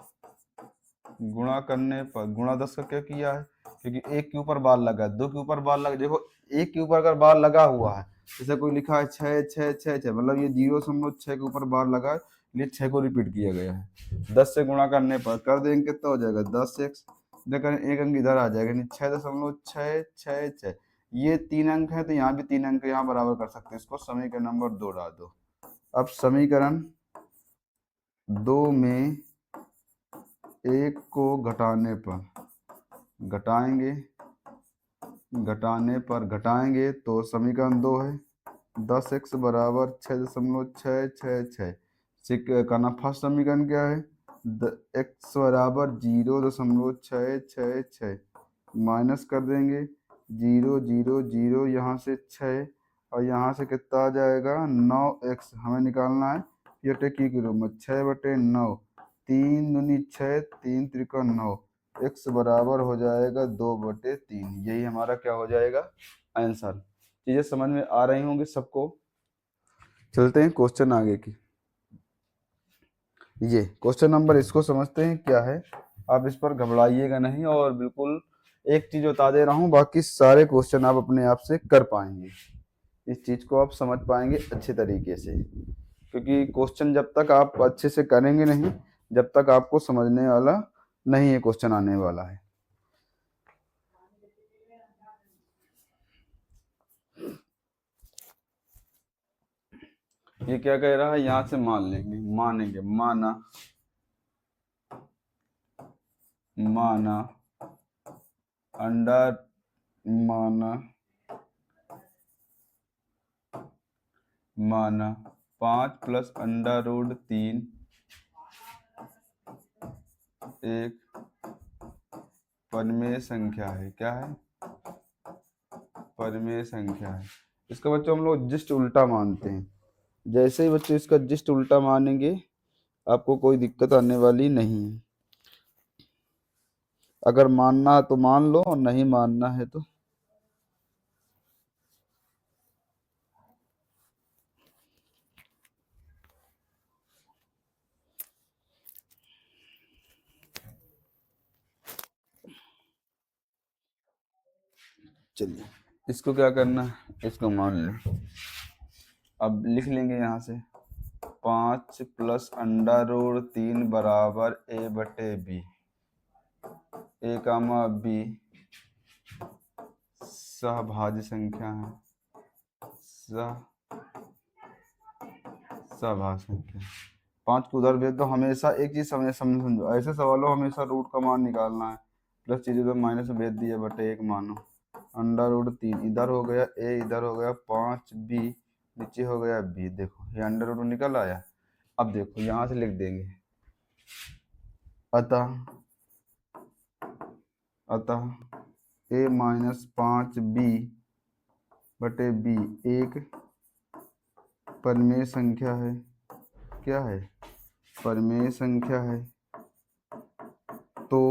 गुणा करने पर, गुणा 10 का क्या किया है? क्योंकि एक के ऊपर बार लगा, दो के ऊपर बार लगा, देखो एक के ऊपर अगर बार लगा हुआ है, जैसे कोई लिखा है 6 मतलब ये 0.6 के ऊपर बार लगा है, ये 6 को रिपीट किया गया है। 10 से गुणा करने पर कर देंगे कितना हो जाएगा? 10x, देखकर एक अंक इधर आ जाएगा, यानी 6.666। ये 3 अंक है तो यहाँ भी 3 अंक यहाँ बराबर कर सकते हैं, इसको समीकरण नंबर 2 डाल दो। अब समीकरण 2 में एक को घटाएंगे तो समीकरण 2 है 10x बराबर 6.666। करना फर्स्ट समीकरण क्या है? x बराबर 0.666 माइनस कर देंगे 0 यहाँ से 6 और यहाँ से कितना आ जाएगा? 9x हमें निकालना है ये टेकी के रूप में। 6/9, 3 दूनी 6, 3 त्रिका 9, x बराबर हो जाएगा 2/3। यही हमारा क्या हो जाएगा? आंसर। चीजें समझ में आ रही होंगी सबको। चलते हैं क्वेश्चन आगे की। ये क्वेश्चन नंबर, इसको समझते हैं क्या है। आप इस पर घबराइएगा नहीं, और बिल्कुल एक चीज बता दे रहा हूँ, बाकी सारे क्वेश्चन आप अपने आप से कर पाएंगे। इस चीज को आप समझ पाएंगे अच्छे तरीके से, क्योंकि क्वेश्चन जब तक आप अच्छे से करेंगे नहीं, जब तक आपको समझने वाला नहीं है क्वेश्चन आने वाला है। ये क्या कह रहा है? यहाँ से मान लेंगे, मानेंगे, माना अंडर माना 5 + √3 एक परिमेय संख्या है। क्या है? परिमेय संख्या है। इसका बच्चों हम लोग जस्ट उल्टा मानते हैं। जैसे ही बच्चों इसका जस्ट उल्टा मानेंगे, आपको कोई दिक्कत आने वाली नहीं है। अगर मानना है तो मान लो, और नहीं मानना है तो चलिए, इसको क्या करना है, इसको मान लें। अब लिख लेंगे यहाँ से 5 + √3 बराबर a/b। ए कामा बी सहभाज्य संख्या है, सहभाज्य संख्या। 5 को उधर भेज दो। हमेशा एक चीज समझो, ऐसे सवालों हमेशा रूट का मान निकालना है। प्लस चीजें तो माइनस में भेज दिया बटे 1 मानो। √3 इधर हो गया, ए इधर हो गया, 5b नीचे हो गया b। देखो ये √2 निकल आया। अब देखो यहाँ से लिख देंगे, अतः a - 5b बटे b एक परिमेय संख्या है। क्या है? परिमेय संख्या है। तो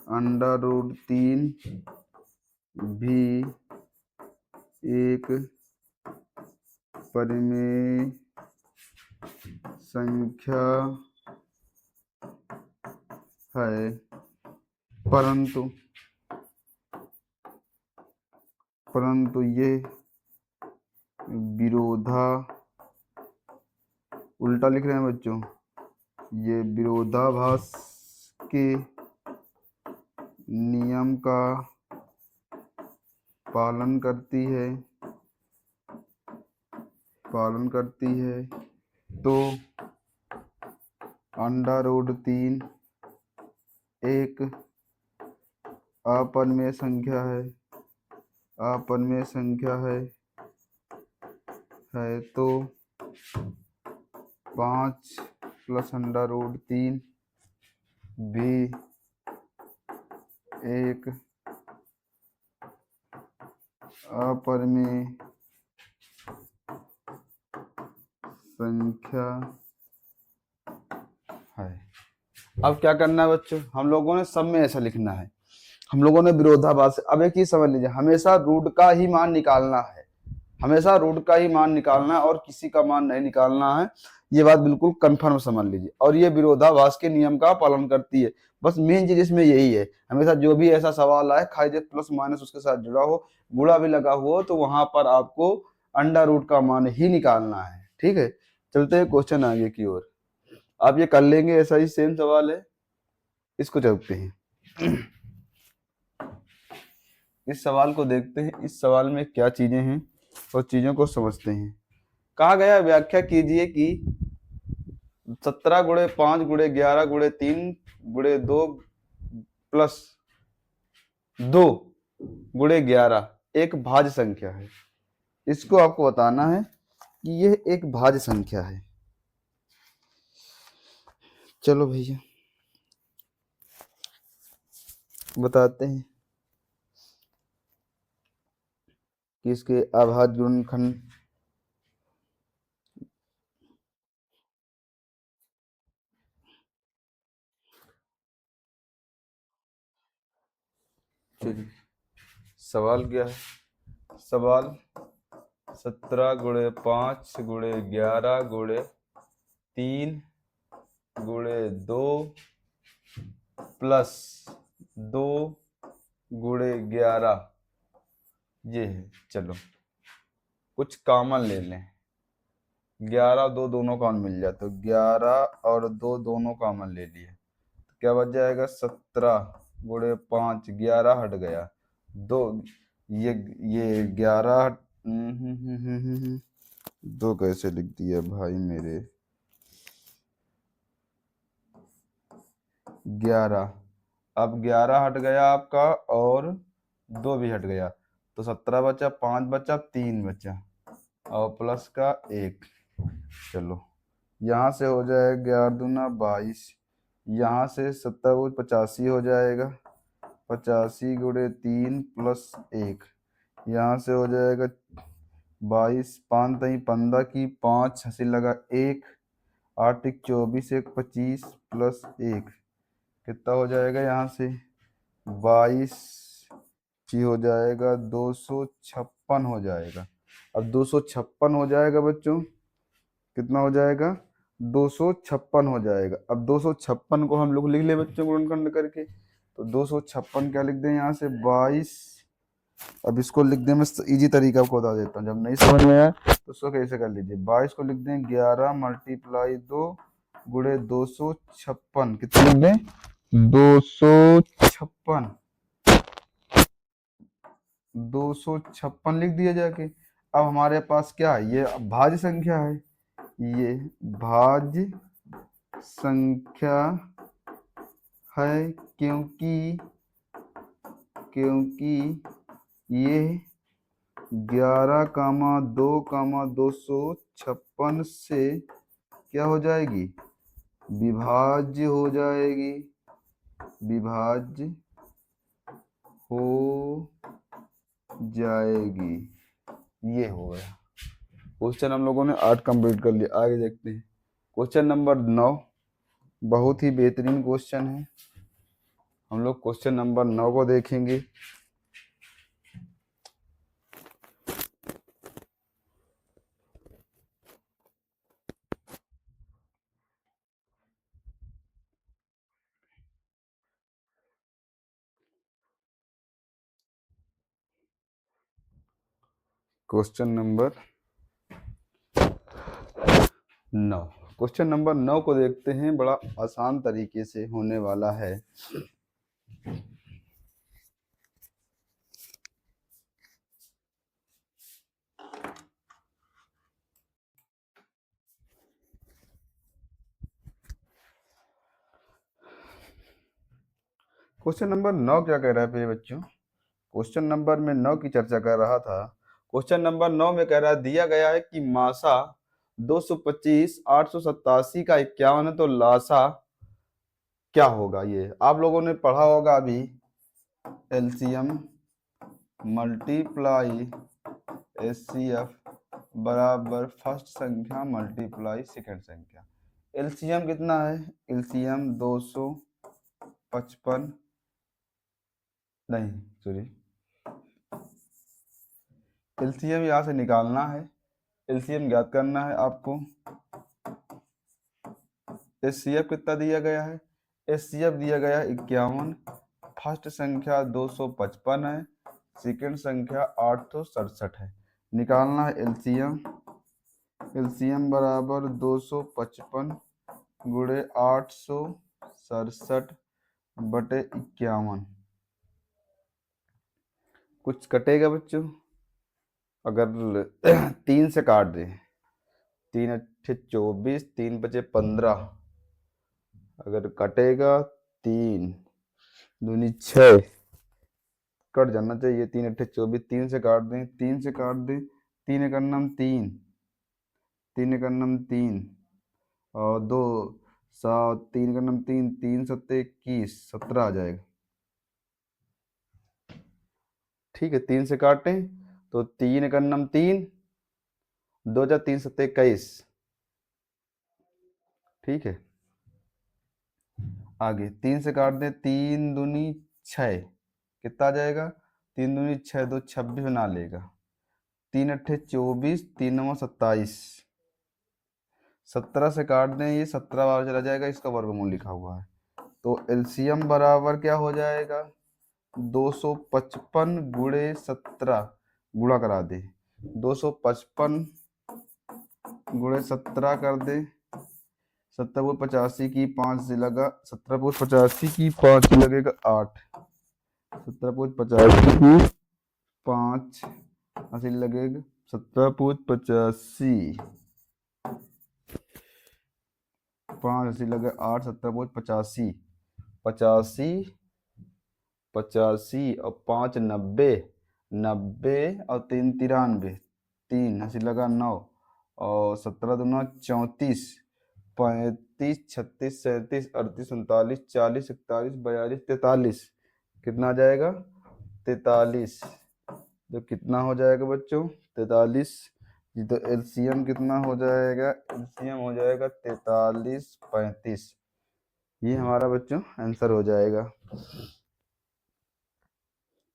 √3 भी एक परिमेय संख्या है, परंतु ये उल्टा लिख रहे हैं बच्चों, ये विरोधाभास के नियम का पालन करती है, तो √3 एक अपरिमेय संख्या है, तो 5 + √3 भी एक अपरिमेय संख्या है। अब क्या करना है बच्चों, हम लोगों ने सब में ऐसा लिखना है, हम लोगों ने विरोधाभास। अब एक चीज समझ लीजिए, हमेशा रूट का ही मान निकालना है, और किसी का मान नहीं निकालना है। ये बात बिल्कुल कंफर्म समझ लीजिए। और ये विरोधाभास के नियम का पालन करती है। बस मेन चीज इसमें यही है, हमेशा जो भी ऐसा सवाल आए, खाई प्लस माइनस उसके साथ जुड़ा हो, गुणा भी लगा हुआ हो, तो वहां पर आपको √ का मान ही निकालना है। ठीक है, चलते हैं क्वेश्चन आगे की ओर। आप ये कर लेंगे, ऐसा ही सेम सवाल है, इसको चलते हैं। इस सवाल को देखते हैं, इस सवाल में क्या चीजें हैं और चीजों को समझते हैं। कहा गया, व्याख्या कीजिए कि 17 × 5 × 11 × 3 × 2 + 2 × 11 एक भाज्य संख्या है। इसको आपको बताना है कि यह एक भाज्य संख्या है। चलो भैया बताते हैं कि इसके अभाज्य गुणनखंड सवाल क्या है। सवाल 17 × 5 × 11 × 3 × 2 + 2 × 11 ये है। चलो कुछ कॉमन ले लें, 11 और 2 दोनों कॉमन मिल जाए, तो 11 और 2 दोनों कॉमन ले लिए, तो क्या बच जाएगा, 17 × 5, 11 हट गया, 2 ये 11 2 कैसे लिख दिया भाई मेरे, 11, अब 11 हट गया आपका और 2 भी हट गया, तो 17 बचा, 5 बचा, 3 बचा और प्लस का 1। चलो यहाँ से हो जाएगा 11 दूना 22, यहाँ से 70 85 हो जाएगा, 85 × 3 + 1, यहाँ से हो जाएगा 22, 5 3 15 की 5 हंसी लगा 1, 8 1 24, 1 25 + 1 कितना हो जाएगा, यहाँ से 22 हो जाएगा, 256 हो जाएगा। अब 256 हो जाएगा बच्चों, कितना हो जाएगा, 256 हो जाएगा। अब 256 को हम लोग लिख ले बच्चों गुणनखंड करके, तो 256 क्या लिख दें, यहाँ से 22। अब इसको लिख दें, मैं इजी तरीका आपको बता देता हूँ, जब नहीं समझ में आया तो उसको कैसे कर लीजिए। 22 को लिख दें 11 × 2 × 256, कितना लिख दें, 256 लिख दिया जाके। अब हमारे पास क्या है, ये भाज्य संख्या है, ये भाज्य संख्या है, क्योंकि ये 11, 2, 256 से क्या हो जाएगी, विभाज्य हो जाएगी, ये हो गया। क्वेश्चन हम लोगों ने 8 कंप्लीट कर लिया। आगे देखते हैं क्वेश्चन नंबर 9, बहुत ही बेहतरीन क्वेश्चन है। हम लोग क्वेश्चन नंबर 9 को देखेंगे। क्वेश्चन नंबर 9, क्वेश्चन नंबर 9 को देखते हैं। बड़ा आसान तरीके से होने वाला है। क्वेश्चन नंबर 9 क्या कह रहा है प्रिय बच्चों? क्वेश्चन नंबर में 9 की चर्चा कर रहा था। क्वेश्चन नंबर 9 में कह रहा है, दिया गया है कि मासा 225 887 का 51 है, तो लासा क्या होगा? ये आप लोगों ने पढ़ा होगा अभी। एलसीएम मल्टीप्लाई एचसीएफ बराबर फर्स्ट संख्या मल्टीप्लाई सेकंड संख्या। एलसीएम कितना है? एलसीएम 255 नहीं सॉरी, एलसीएम यहाँ से निकालना है, एलसीएम ज्ञात करना है आपको। एचसीएफ कितना दिया गया है? एचसीएफ दिया गया है 51, फर्स्ट संख्या 255 है, सेकंड संख्या 867 है। निकालना है एलसीएम। एलसीएम बराबर 255 गुणे 867 बटे 51। कुछ कटेगा बच्चों? अगर 3 से काट दे, 3 अट्ठे 24, 3 बचे 15, अगर कटेगा 3 दूनी 6, कट जाना चाहिए। 3 अट्ठे 24, 3 से काट दें, 3 से काट दें, 3 एक अन्नम 3, 3 एक अन्नम 3 और 2 7, 3 का नंबर 3, 3 सत्ते 21, 17 आ जाएगा। ठीक है, 3 से काटें तो 3 का नंबर 3, 2 जा 3 सत्ते 21। ठीक है, आगे 3 से काट दें, 3 दूनी 6, कितना आ जाएगा? 3 दूनी 6, 2 26 बना लेगा। 3 अट्ठे 24, 3 नौ 27, 17 से काट दें, ये 17 बार चला जाएगा, इसका वर्गमूल लिखा हुआ है। तो एलसीएम बराबर क्या हो जाएगा? 255 गुणे 17, गुणा करा दे, 255 गुणे 17 कर दे, 17 को 85 की 5 से लगा, 17 को 85 की 5 से लगेगा 8, 17 को 85 की 5 ऐसे लगेगा 17 को 85 5 ऐसे लगे 8, 17 को 85, 85 85 और 5 90, 90 और 3 93, 3 ऐसे लगा 9 और 17 दूना 34, 35 36 37 38 39 40 41 42 43, कितना आ जाएगा? 43। तो कितना हो जाएगा बच्चों? 43। तो एलसीएम कितना हो जाएगा? एलसीएम हो जाएगा 43 35। ये हमारा बच्चों आंसर हो जाएगा।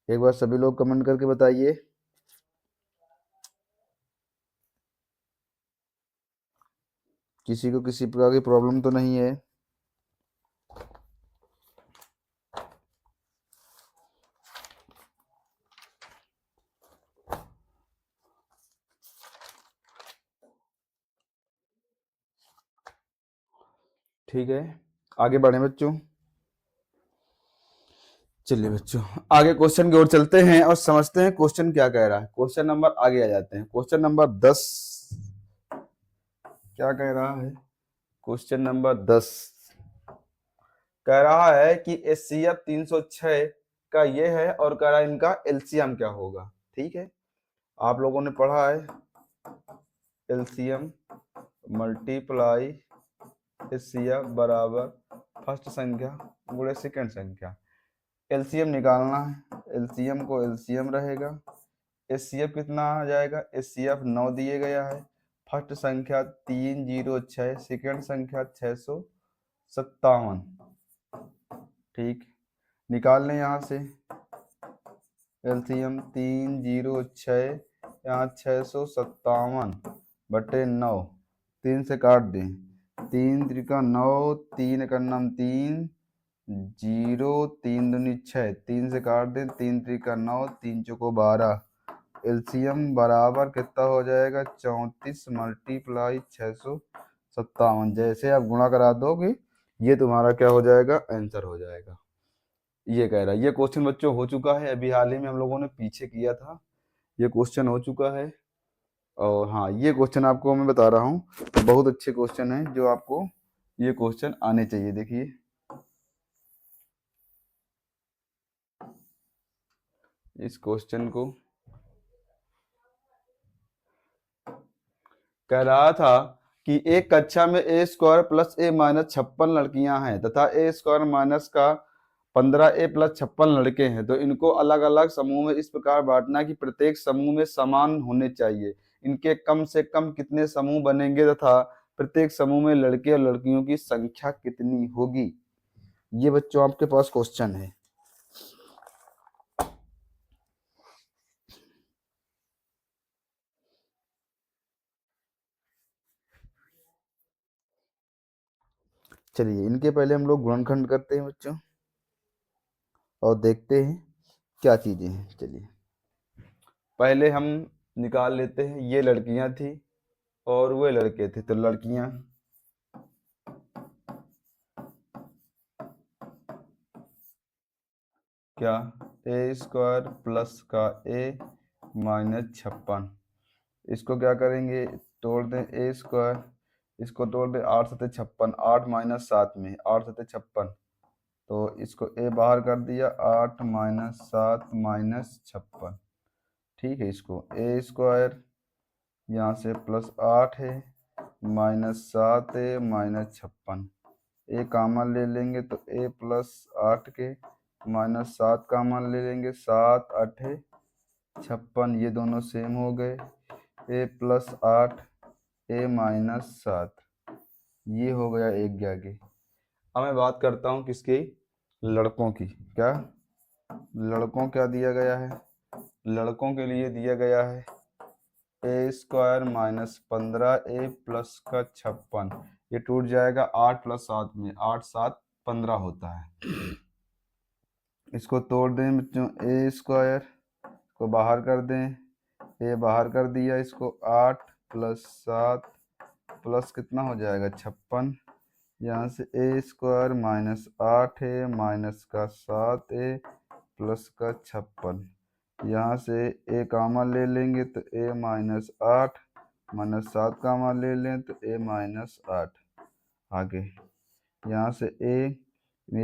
एक बार सभी लोग कमेंट करके बताइए। किसी को किसी प्रकार की प्रॉब्लम तो नहीं है? ठीक है, आगे बढ़े बच्चों। चलिए बच्चों, आगे क्वेश्चन की ओर चलते हैं और समझते हैं क्वेश्चन क्या कह रहा है। क्वेश्चन नंबर आगे आ जाते हैं। क्वेश्चन नंबर 10 क्या कह रहा है? क्वेश्चन नंबर 10 कह रहा है कि एचसीएफ 306 का ये है और कह रहा है इनका एलसीएम क्या होगा। ठीक है, आप लोगों ने पढ़ा है एलसीएम मल्टीप्लाई एचसीएफ बराबर फर्स्ट संख्या गुणे सेकंड संख्या। एलसीएम निकालना है, एलसीएम को एलसीएम रहेगा। एचसीएफ कितना आ जाएगा? एचसीएफ 9 दिए गया है, फर्स्ट संख्या 306, सेकंड संख्या 657। ठीक, निकाल लें यहाँ से एलसीएम 306, यहाँ 657/9, 3 से काट दें, 3 त्रिका 9, 3 का नाम 3, 0, 3 दूनी 6, 3 से काट दें, 3 त्रिका 9, 3 चौको 12, एलसीएम बराबर कितना हो जाएगा 34 मल्टीप्लाई 657। जैसे आप गुणा करा दोगे ये तुम्हारा क्या हो जाएगा, आंसर हो जाएगा। ये कह रहा है, ये क्वेश्चन बच्चों हो चुका है, अभी हाल ही में हम लोगों ने पीछे किया था, ये क्वेश्चन हो चुका है। और हाँ, ये क्वेश्चन आपको मैं बता रहा हूँ, बहुत अच्छे क्वेश्चन है जो आपको ये क्वेश्चन आने चाहिए। देखिए इस क्वेश्चन को कह रहा था कि एक कक्षा में ए स्क्वायर प्लस ए माइनस 56 लड़कियां हैं तथा ए स्क्वायर माइनस का 15 ए प्लस 56 लड़के हैं, तो इनको अलग अलग समूह में इस प्रकार बांटना कि प्रत्येक समूह में समान होने चाहिए। इनके कम से कम कितने समूह बनेंगे तथा प्रत्येक समूह में लड़के और लड़कियों की संख्या कितनी होगी। ये बच्चों आपके पास क्वेश्चन है। चलिए इनके पहले हम लोग गुणनखंड करते हैं बच्चों और देखते हैं क्या चीजें हैं। चलिए पहले हम निकाल लेते हैं, ये लड़कियां थी और वे लड़के थे, तो लड़कियां क्या ए स्क्वायर प्लस का ए माइनस 56, इसको क्या करेंगे तोड़ दें, ए स्क्वायर इसको तोड़ दें, 8 सत्ते 56, 8 माइनस 7 में 8 सत्ते 56, तो इसको ए बाहर कर दिया, 8 माइनस 7 माइनस 56। ठीक है, इसको ए स्क्वायर यहाँ से प्लस 8 है माइनस 7 है माइनस 56, ए कामन ले लेंगे तो ए प्लस 8 के माइनस 7 कामन ले लेंगे, 7 8 56, ये दोनों सेम हो गए, ए प्लस 8 ए माइनस 7, ये हो गया एक के आगे। अब मैं बात करता हूँ किसकी, लड़कों की। क्या लड़कों क्या दिया गया है, लड़कों के लिए दिया गया है ए स्क्वायर माइनस 15 ए प्लस का 56, ये टूट जाएगा 8 प्लस 7 में, 8 7 15 होता है। इसको तोड़ दें बच्चों, ए स्क्वायर को बाहर कर दें, ए बाहर कर दिया, इसको 8 प्लस 7 प्लस कितना हो जाएगा 56, यहाँ से ए स्क्वायर माइनस 8 है माइनस का 7 ए प्लस का 56, यहाँ से ए कामन ले लेंगे तो ए माइनस 8 माइनस 7 कामन ले लें तो ए माइनस 8, आगे यहाँ से ए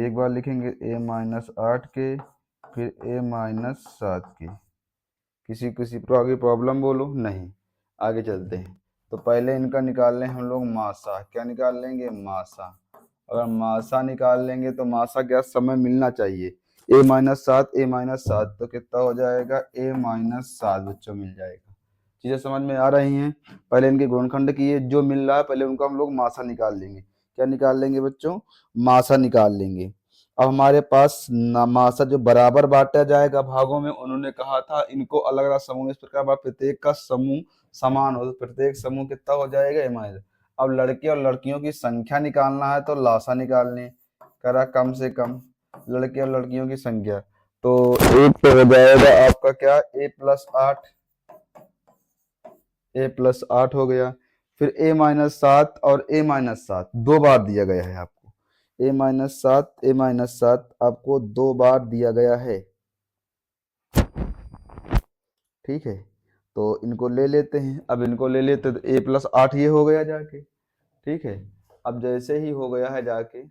एक बार लिखेंगे ए माइनस 8 के, फिर ए माइनस 7 के। किसी किसी को आगे प्रॉब्लम बोलो नहीं, आगे चलते हैं। तो पहले इनका निकाल लें हम लोग मासा, क्या निकाल लेंगे मासा। अगर मासा निकाल लेंगे तो मासा क्या समय मिलना चाहिए, ए माइनस 7 ए माइनस 7, तो कितना हो जाएगा ए माइनस 7 बच्चों मिल जाएगा। चीजें समझ में आ रही हैं। पहले इनके गुणनखंड की जो मिल रहा है पहले उनको हम लोग मासा निकाल लेंगे। क्या निकाल लेंगे बच्चों, मासा निकाल लेंगे। अब हमारे पास मासा जो बराबर बांटा जाएगा भागों में, उन्होंने कहा था इनको अलग अलग समूह में इस प्रकार प्रत्येक का समूह समान हो, तो प्रत्येक समूह कितना हो जाएगा ए माइनस। अब लड़के और लड़कियों की संख्या निकालना है तो लासा निकालने करा, कम से कम लड़के और लड़कियों की संख्या, तो एक तो हो जाएगा आपका क्या ए प्लस 8, ए प्लस 8 हो गया, फिर ए माइनस 7 और ए माइनस 7 दो बार दिया गया है आपको, ए माइनस 7 ए माइनस 7 आपको 2 बार दिया गया है। ठीक है, तो इनको ले लेते हैं, अब इनको ले लेते तो ए प्लस 8 ये हो गया जाके। ठीक है, अब जैसे ही हो गया है जाके,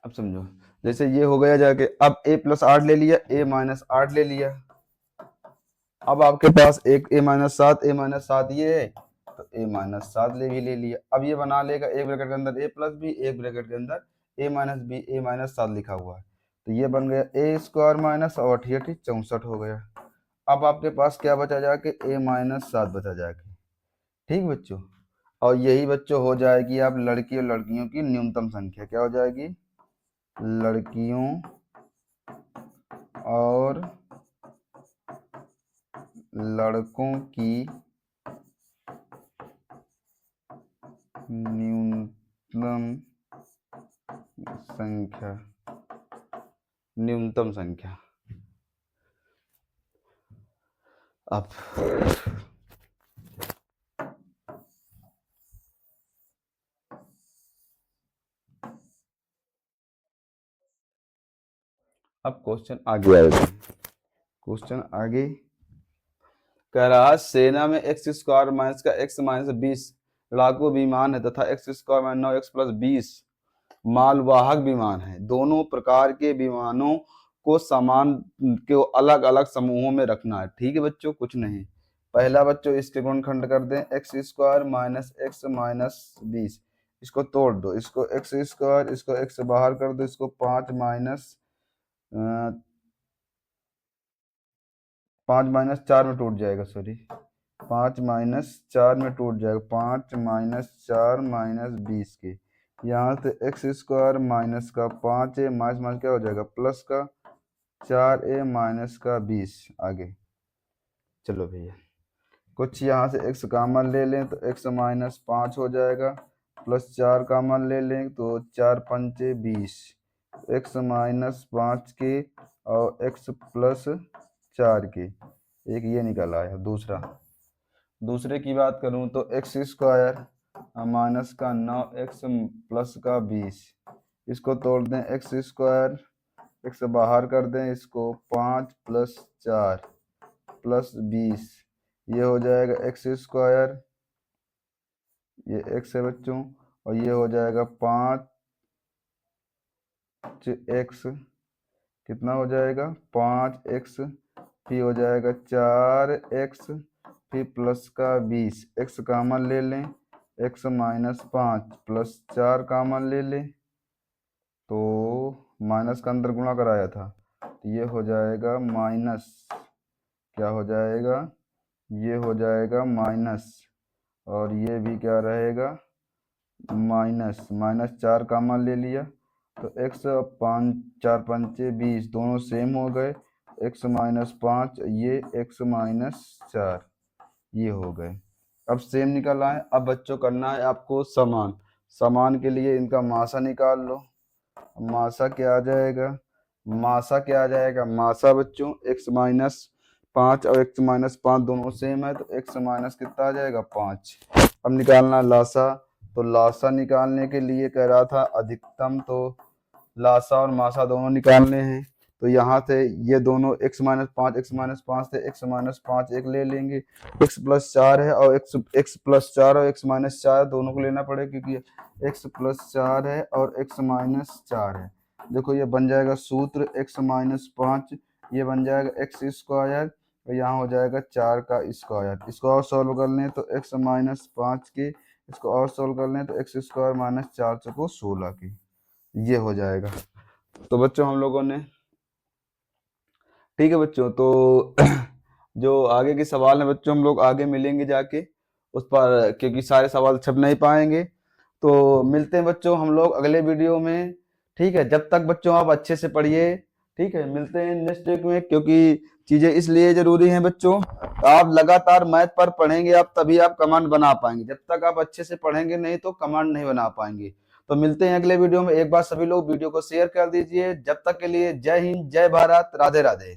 अब समझो जैसे ये हो गया जाके, अब ए प्लस 8 ले लिया, ए माइनस 8 ले लिया, अब आपके पास एक ए माइनस 7 ए माइनस 7 ये है, तो ए माइनस 7 ले लिया। अब ये बना लेगा एक ब्रैकेट के अंदर ए प्लस बी, एक ब्रैकेट के अंदर ए माइनस बी, ए माइनस 7 लिखा हुआ है, तो ये बन गया ए स्क्वायर माइनस 8 64 हो गया। अब आपके पास क्या बचा जाके ए माइनस 7 बचा जाके। ठीक बच्चों, और यही बच्चों हो जाएगी आप लड़की और लड़कियों की न्यूनतम संख्या। क्या हो जाएगी? लड़कियों और लड़कों की न्यूनतम संख्या। न्यूनतम संख्या। अब क्वेश्चन आगे आएगा। क्वेश्चन आगे कह रहा है सेना में एक्स स्क्वायर माइनस का एक्स माइनस 20 लड़ाकू विमान है तथा x square minus 9 x plus 20 मालवाहक विमान है। दोनों प्रकार के विमानों को समान के अलग अलग समूहों में रखना है। ठीक है बच्चों, कुछ नहीं। पहला बच्चों इसके गुणनखंड कर दें, x square minus x minus 20, इसको तोड़ दो, इसको एक्स स्क्वायर, इसको एक्स बाहर कर दो, इसको 5 माइनस 4 में टूट जाएगा, सॉरी 5 माइनस 4 में टूट जाएगा, 5 माइनस 4 माइनस 20 के यहाँ से एक्स स्क्वायर माइनस का 5a माइनस माइनस क्या हो जाएगा प्लस का 4a माइनस का 20। आगे चलो भैया, कुछ यहाँ से x कॉमन ले लें तो x माइनस 5 हो जाएगा, प्लस 4 कॉमन ले लें तो 4 पंचे 20, x माइनस 5 के और x प्लस 4 के, एक ये निकल आया। दूसरे की बात करूं तो एक्स स्क्वायर माइनस का 9x प्लस का 20, इसको तोड़ दें, एक्स स्क्वायर एक्स बाहर कर दें, इसको 5 प्लस 4 प्लस 20, ये हो जाएगा एक्स स्क्वायर, ये एक्स है बच्चों, और ये हो जाएगा 5x, कितना हो जाएगा 5x, फिर हो जाएगा 4x, फिर प्लस का 20, x कॉमन ले लें, x माइनस 5 प्लस 4 कॉमन ले लें तो माइनस का अंदर गुणा कराया था, तो ये हो जाएगा माइनस, क्या हो जाएगा, ये हो जाएगा माइनस, और ये भी क्या रहेगा माइनस, माइनस 4 कॉमन ले लिया तो x 5 4 पंचे 20 दोनों सेम हो गए, x माइनस 5 ये x माइनस 4 ये हो गए। अब सेम निकल आए। अब बच्चों करना है आपको समान। समान के लिए इनका मासा निकाल लो। मासा क्या आ जाएगा, मासा क्या आ जाएगा, मासा बच्चों x माइनस 5 और x माइनस 5 दोनों सेम है तो x माइनस कितना आ जाएगा 5। अब निकालना लासा, तो लासा निकालने के लिए कह रहा था अधिकतम, तो लासा और मासा दोनों निकालने हैं, तो यहाँ से ये दोनों x माइनस 5 x माइनस 5 से x माइनस 5 एक ले लेंगे, x प्लस 4 है और x प्लस 4 और x माइनस 4 दोनों को लेना पड़ेगा क्योंकि x प्लस 4 है और x माइनस 4 है। देखो ये बन जाएगा सूत्र x माइनस 5, ये बन जाएगा x स्क्वायर और यहाँ हो जाएगा 4 का स्क्वायर। इसको और सॉल्व कर लें तो x माइनस 5 के, इसको और सॉल्व कर लें तो एक्स स्क्वायर माइनस 4 चौको 16 की, ये हो जाएगा। तो बच्चों हम लोगों ने, ठीक है बच्चों, तो जो आगे के सवाल है बच्चों हम लोग आगे मिलेंगे जाके उस पर, क्योंकि सारे सवाल छप नहीं पाएंगे। तो मिलते हैं बच्चों हम लोग अगले वीडियो में, ठीक है। जब तक बच्चों आप अच्छे से पढ़िए, ठीक है। मिलते हैं नेक्स्ट वीक में, क्योंकि चीजें इसलिए जरूरी हैं बच्चों, आप लगातार मैथ पर पढ़ेंगे आप तभी आप कमांड बना पाएंगे, जब तक आप अच्छे से पढ़ेंगे नहीं तो कमांड नहीं बना पाएंगे। तो मिलते हैं अगले वीडियो में। एक बार सभी लोग वीडियो को शेयर कर दीजिए। जब तक के लिए जय हिंद, जय भारत, राधे राधे।